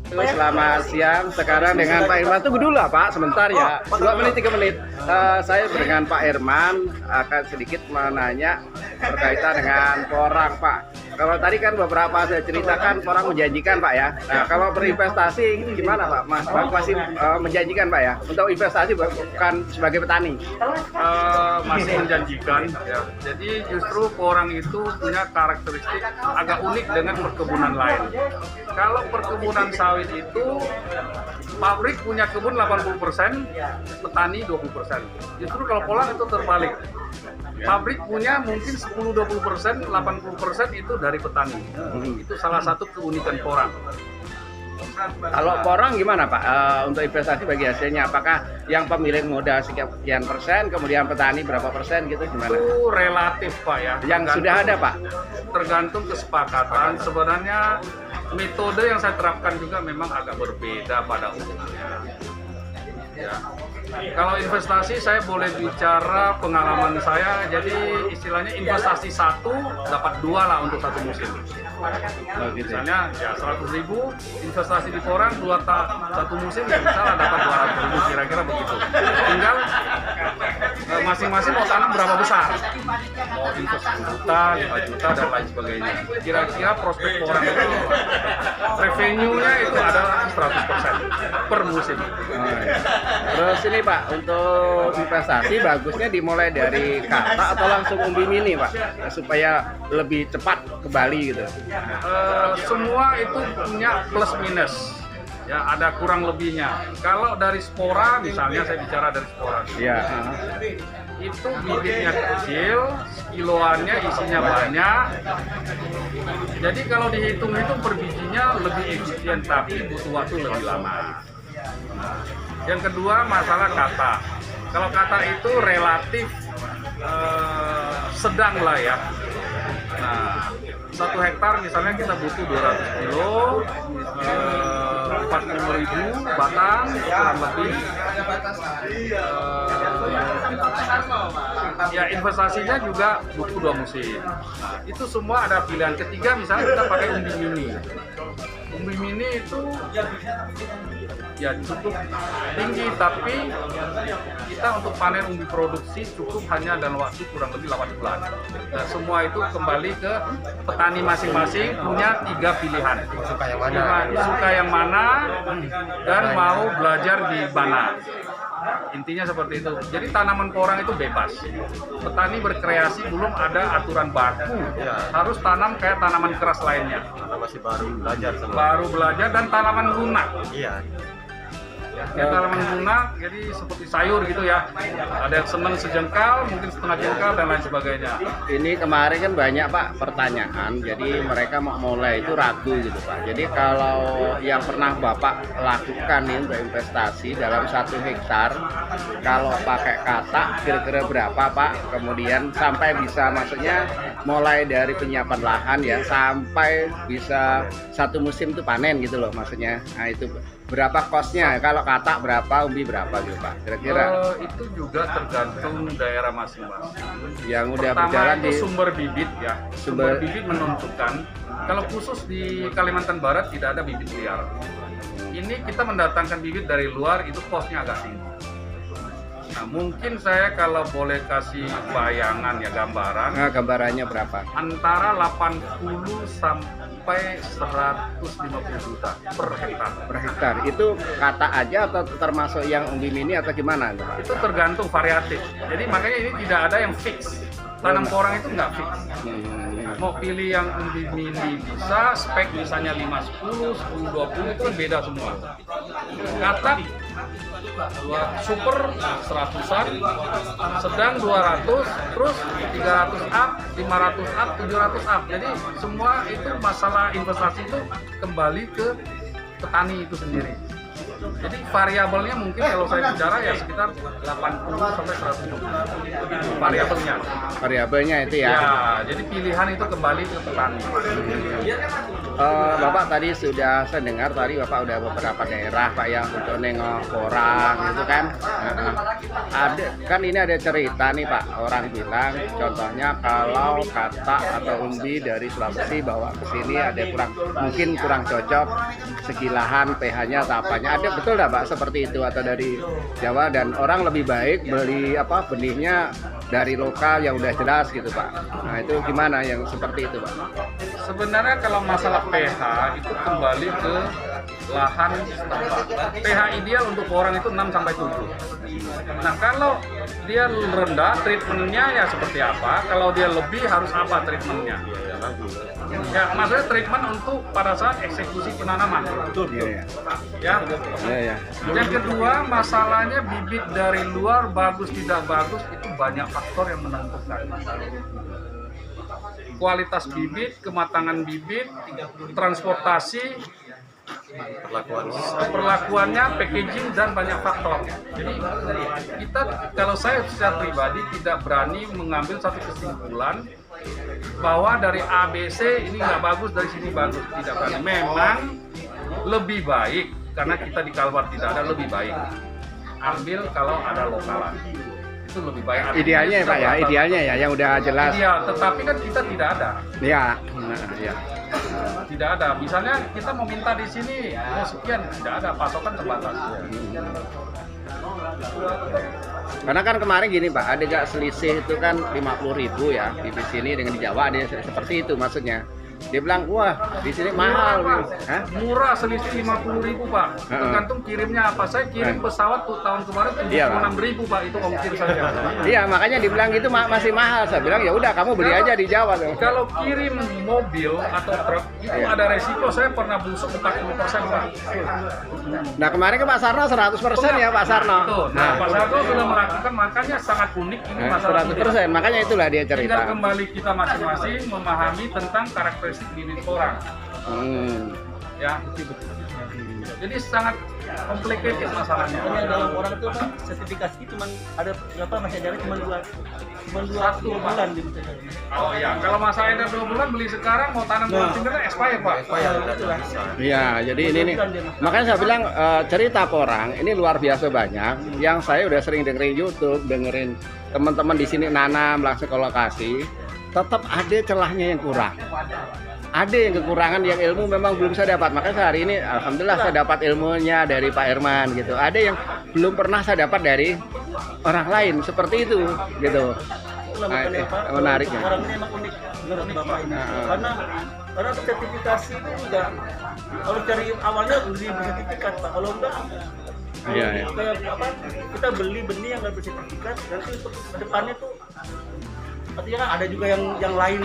Selamat siang. Sekarang dengan Pak Irman. Tunggu dulu lah Pak, sebentar ya. 2 menit, 3 menit. Saya dengan Pak Irman akan sedikit menanya berkaitan dengan porang Pak. Kalau tadi kan beberapa saya ceritakan porang menjanjikan Pak ya. Nah kalau berinvestasi gimana Pak? Mas masih menjanjikan Pak ya? Untuk investasi bukan sebagai petani. Masih menjanjikan ya. Jadi justru porang itu punya karakteristik agak unik dengan perkebunan lain. Kalau perkebunan sawit itu pabrik punya kebun 80%, petani 20%. Justru kalau porang itu terbalik. Pabrik punya mungkin 10-20%, 80% itu dari petani. Itu salah satu keunikan porang. Kalau porang gimana Pak untuk investasi bagi hasilnya? Apakah yang pemilik modal sekian persen, kemudian petani berapa persen gitu gimana? Itu relatif Pak ya. Yang sudah ada Pak? Tergantung kesepakatan. Sebenarnya metode yang saya terapkan juga memang agak berbeda pada umumnya. Ya. Kalau investasi saya boleh bicara pengalaman saya, jadi istilahnya investasi satu dapat 2 lah untuk satu musim. Misalnya ya 100.000 investasi di porang satu musim ya bisa lah dapat 200.000 kira-kira begitu. Tinggal masing-masing mau tanam berapa besar, mau invest 10 juta, 5 juta dan lain sebagainya. Kira-kira prospek porang itu revenue-nya itu adalah 100% per musim. Terus ini Pak, untuk investasi bagusnya dimulai dari kata atau langsung umbi mini Pak, supaya lebih cepat kembali gitu. Semua itu punya plus minus, ya ada kurang lebihnya. Kalau dari spora, misalnya saya bicara dari spora, Ya. itu bibitnya kecil, kiloannya isinya banyak. Jadi kalau dihitung-hitung per bijinya lebih efisien, tapi butuh waktu lebih lama. Yang kedua masalah kata. Kalau kata itu relatif sedang lah ya. Nah, 1 hektar misalnya kita butuh 200 kilo, 40.000 batang kurang lebih. Ya investasinya juga butuh 2 musim. Nah, itu semua ada pilihan. Ketiga misalnya kita pakai umbi mini. Umbi mini itu ya cukup tinggi, tapi kita untuk panen umbi produksi cukup hanya dalam waktu kurang lebih 8 bulan. Nah, semua itu kembali ke petani masing-masing punya 3 pilihan. Suka yang mana dan mau belajar di mana. Intinya seperti itu. Jadi tanaman porang itu bebas. Petani berkreasi, belum ada aturan baku. Harus tanam kayak tanaman keras lainnya. Masih baru belajar semua. Baru belajar dan tanaman lunak. Iya. Ya, tanaman lunak, jadi seperti sayur gitu ya. Ada yang senang sejengkal, mungkin setengah jengkal dan lain sebagainya. Ini kemarin kan banyak Pak pertanyaan, jadi mereka mau mulai itu ragu gitu Pak. Jadi kalau yang pernah Bapak lakukan nih untuk investasi dalam 1 hektar, kalau pakai kata kira-kira berapa Pak? Kemudian sampai bisa maksudnya mulai dari penyiapan lahan ya sampai bisa 1 musim itu panen gitu loh maksudnya. Nah itu berapa kosnya? Kalau kata berapa, umbi berapa gitu Pak? Kira-kira? Itu juga tergantung daerah masing-masing. Yang udah Pertama berjalan itu di sumber bibit ya. Sumber bibit menentukan. Kalau khusus di Kalimantan Barat tidak ada bibit liar. Ini kita mendatangkan bibit dari luar, itu kosnya agak tinggi. Nah mungkin saya kalau boleh kasih bayangan ya, gambaran. Nah, gambarannya berapa? Antara 80 sampai 150 juta per hektar. Per hektar. Itu kata aja atau termasuk yang umbi mini atau gimana Pak? Itu tergantung variatif. Jadi makanya ini tidak ada yang fix. Tanam porang itu nggak fix. Mau pilih yang umbi mini bisa, spek misalnya 510, 1020 itu kan beda semua. Katak super 100-an, sedang 200, terus 300 up, 500 up, 700 up. Jadi semua itu masalah investasi itu kembali ke petani itu sendiri. Jadi variabelnya mungkin kalau saya bicara ya sekitar 80 sampai 100 itu variabelnya. Variabelnya itu ya. Ya, jadi pilihan itu kembali ke petani. Bapak tadi sudah saya dengar tadi Bapak udah beberapa daerah Pak yang untuk nengok orang gitu kan. Ada kan ini ada cerita nih Pak, orang bilang contohnya kalau katak atau umbi dari Sulawesi bawa ke sini ada mungkin kurang cocok segi lahan pH-nya atau apanya. Ada betul nggak Pak seperti itu atau dari Jawa dan orang lebih baik beli benihnya dari lokal yang udah jelas gitu Pak. Nah itu gimana yang seperti itu Pak? Sebenarnya kalau masalah pH itu kembali ke lahan setempat. pH ideal untuk orang itu 6 sampai 7. Nah, kalau dia rendah treatmentnya ya seperti apa? Kalau dia lebih harus apa treatmentnya? Ya, maksudnya treatment untuk pada saat eksekusi penanaman. Betul. Iya. Ya. Iya. Yang kedua, masalahnya bibit dari luar bagus tidak bagus itu banyak faktor yang menentukan. Kualitas bibit, kematangan bibit, transportasi, perlakuannya, packaging dan banyak faktor. Jadi kita kalau saya secara pribadi tidak berani mengambil satu kesimpulan bahwa dari A, B, C ini nggak bagus, dari sini bagus, tidak berani. Memang lebih baik karena kita di Kalbar tidak ada, lebih baik ambil kalau ada lokalan. Itu lebih baik. Idealnya ya Pak ya, idealnya ya yang udah jelas. Ideal, tetapi kan kita tidak ada. Iya. Iya. Tidak ada. Misalnya kita mau minta di sini mau sekian, tidak ada, pasokan terbatas. Karena kan kemarin gini Pak, ada gak selisih itu kan 50.000 ya di sini dengan di Jawa ada seperti itu maksudnya. Dia bilang, wah di sini mahal. Hah? Murah, selisih 50.000 Pak. Tergantung kirimnya apa. Saya kirim pesawat tuh tahun kemarin 76.000 Pak, itu ongkir saja. Iya, makanya dibilang gitu masih mahal. Saya bilang ya udah kamu beli aja di Jawa tuh. Kalau kirim mobil atau truk itu ada resiko. Saya pernah busuk 40% Pak. Nah kemarin ke Pak Sarno 100% ya Pak Sarno. Nah, Pak Sarno sudah melakukan, makanya sangat unik ini masalah 100%, makanya itulah dia tinggal cerita. kembali kita masing-masing memahami tentang karakteristik bibit orang. Ya, jadi sangat complicated masalahnya. Dalam orang itu kan sertifikasi cuma ada berapa masih ada cuma dua 2 bulan gitu. Oh ya, kalau masa edar 2 bulan beli sekarang mau tanam bulan singkatnya expired Pak. Iya, jadi ini nih. Makanya saya bilang cerita orang ini luar biasa banyak. Yang saya udah sering dengerin YouTube, dengerin teman-teman di sini nanam langsung ke lokasi, tetap ada celahnya yang kurang. Ada yang kekurangan yang ilmu memang belum saya dapat. Makanya hari ini alhamdulillah saya dapat ilmunya dari Pak Herman gitu. Ada yang belum pernah saya dapat dari orang lain seperti itu gitu. Menariknya. Orang ini emang unik menurut Bapak ini. Karena sertifikasi itu juga kalau cari awalnya beli sertifikat Pak. Kalau enggak kayak kita beli benih yang nggak bersertifikat, nanti untuk kedepannya tuh artinya kan ada juga yang lain.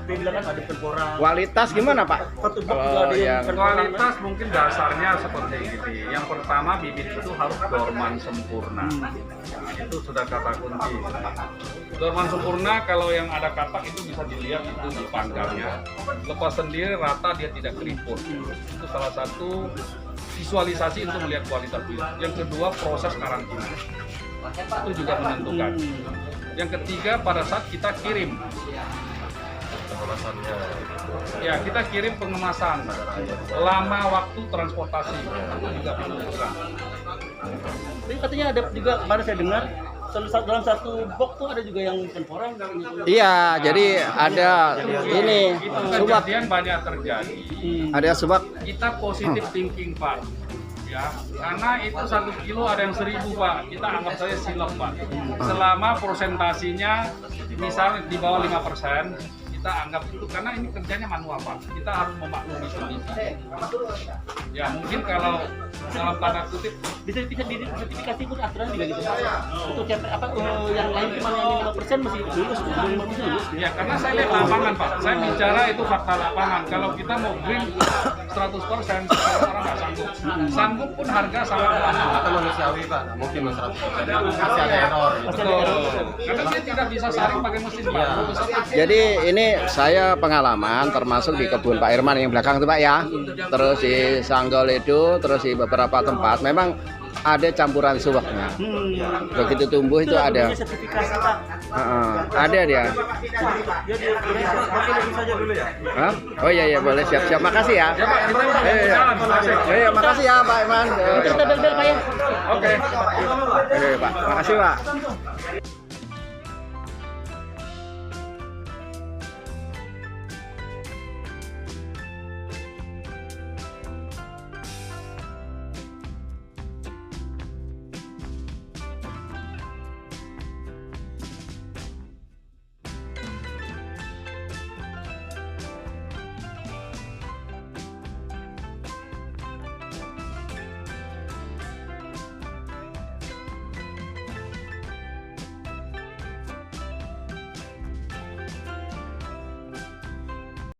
Dia bilang kan ada kurang. Kualitas gimana Pak? Kualitas mungkin dasarnya seperti ini. Yang pertama bibit itu harus dorman sempurna. Itu sudah kata kunci. Dorman sempurna kalau yang ada katak itu bisa dilihat itu di pangkalnya. Lepas sendiri rata dia tidak keriput. Itu salah satu visualisasi untuk melihat kualitas bibit. Yang kedua proses karantina. Itu juga menentukan. Yang ketiga pada saat kita kirim. Ya, kita kirim pengemasan, lama waktu transportasi itu juga menentukan. Tapi katanya ada juga kemarin saya dengar dalam satu box tuh ada juga yang penporang. Iya, jadi ada ini subat yang banyak terjadi. Ada subat. Kita positif thinking Pak. Ya, karena itu 1 kilo ada yang 1.000 Pak. Kita anggap saja silap Pak. Selama persentasinya misalnya di bawah 5%. Kita anggap itu karena ini kerjanya manual Pak, kita harus memaklumi kondisi. Ya mungkin kalau dalam tanda kutip bisa sertifikasi pun aturan juga gitu. Untuk yang lain cuma yang 5% masih lulus, belum lulus. Ya karena saya lihat lapangan Pak, saya bicara itu fakta lapangan. Kalau kita mau green 100%, orang nggak sanggup. Sanggup pun harga sangat mahal. Atau manusiawi Pak, mungkin 100%. Masih ada error. Betul. Karena dia tidak bisa saring pakai mesin Pak. Jadi ini saya pengalaman termasuk di kebun Pak Irman yang belakang itu Pak ya. Terus di Sanggoledo, terus di beberapa tempat memang ada campuran suwaknya. Begitu tumbuh itu ada. Sertifikasi Pak. Ada dia. Dia pakai saja dulu ya. Hah? Oh iya boleh siap-siap. Makasih ya. Ya Pak, kita mau jalan. Iya, makasih ya Pak Irman. Kita bel-bel Pak ya. Oke. Oke Pak, makasih Pak.